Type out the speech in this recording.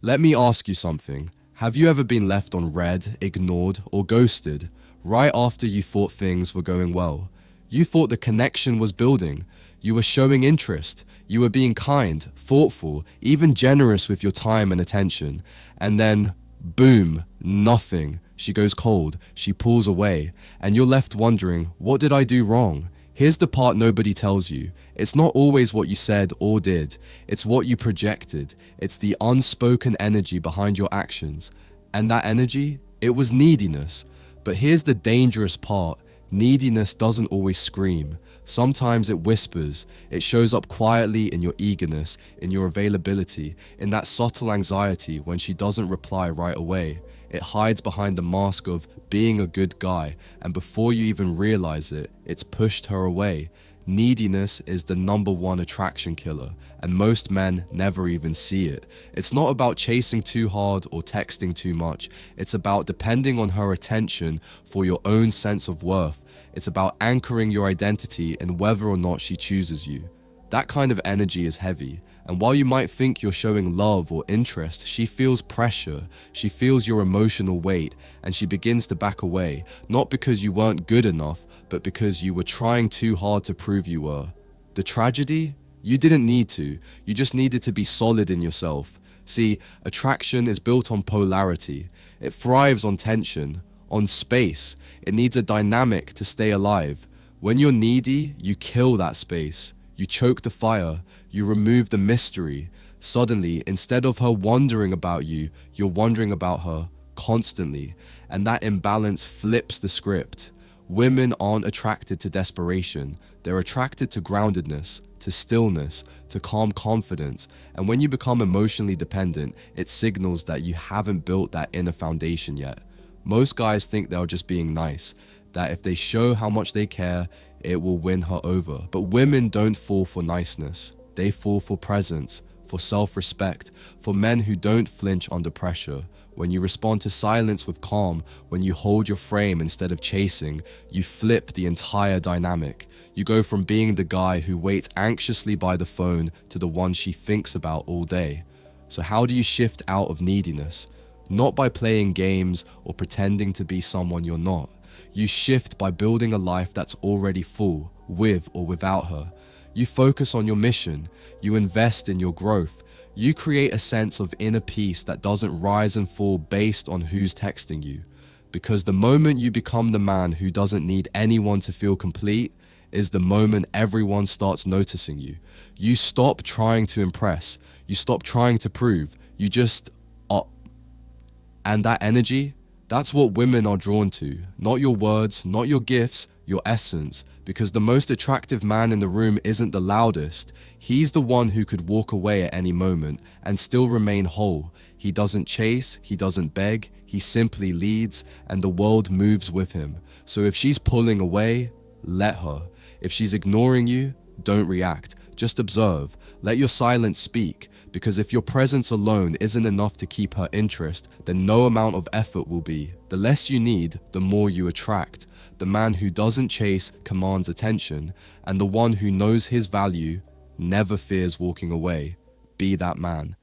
Let me ask you something. Have you ever been left on red, ignored, or ghosted right after you thought things were going well? You thought the connection was building. You were showing interest. You were being kind, thoughtful, even generous with your time and attention. And then, boom, nothing. She goes cold. She pulls away. And you're left wondering, what did I do wrong? Here's the part nobody tells you. It's not always what you said or did. It's what you projected. It's the unspoken energy behind your actions. And that energy, it was neediness. But here's the dangerous part. Neediness doesn't always scream. Sometimes it whispers. It shows up quietly in your eagerness, in your availability, in that subtle anxiety when she doesn't reply right away. It hides behind the mask of being a good guy, and before you even realize it, it's pushed her away. Neediness is the #1 attraction killer, and most men never even see it. It's not about chasing too hard or texting too much. It's about depending on her attention for your own sense of worth. It's about anchoring your identity in whether or not she chooses you. That kind of energy is heavy, and while you might think you're showing love or interest, she feels pressure, she feels your emotional weight, and she begins to back away, not because you weren't good enough, but because you were trying too hard to prove you were. The tragedy? You didn't need to, you just needed to be solid in yourself. See, attraction is built on polarity. It thrives on tension, on space. It needs a dynamic to stay alive. When you're needy, you kill that space. You choke the fire, you remove the mystery. Suddenly, instead of her wondering about you, you're wondering about her constantly. And that imbalance flips the script. Women aren't attracted to desperation. They're attracted to groundedness, to stillness, to calm confidence. And when you become emotionally dependent, it signals that you haven't built that inner foundation yet. Most guys think they're just being nice, that if they show how much they care, it will win her over. But women don't fall for niceness. They fall for presence, for self-respect, for men who don't flinch under pressure. When you respond to silence with calm, when you hold your frame instead of chasing, you flip the entire dynamic. You go from being the guy who waits anxiously by the phone to the one she thinks about all day. So how do you shift out of neediness? Not by playing games or pretending to be someone you're not. You shift by building a life that's already full, with or without her. You focus on your mission. You invest in your growth. You create a sense of inner peace that doesn't rise and fall based on who's texting you. Because the moment you become the man who doesn't need anyone to feel complete is the moment everyone starts noticing you. You stop trying to impress. You stop trying to prove. You just are. And that energy, that's what women are drawn to. Not your words, not your gifts, your essence. Because the most attractive man in the room isn't the loudest. He's the one who could walk away at any moment and still remain whole. He doesn't chase, he doesn't beg, he simply leads, and the world moves with him. So if she's pulling away, let her. If she's ignoring you, don't react. Just observe. Let your silence speak. Because if your presence alone isn't enough to keep her interest, then no amount of effort will be. The less you need, the more you attract. The man who doesn't chase commands attention, and the one who knows his value never fears walking away. Be that man.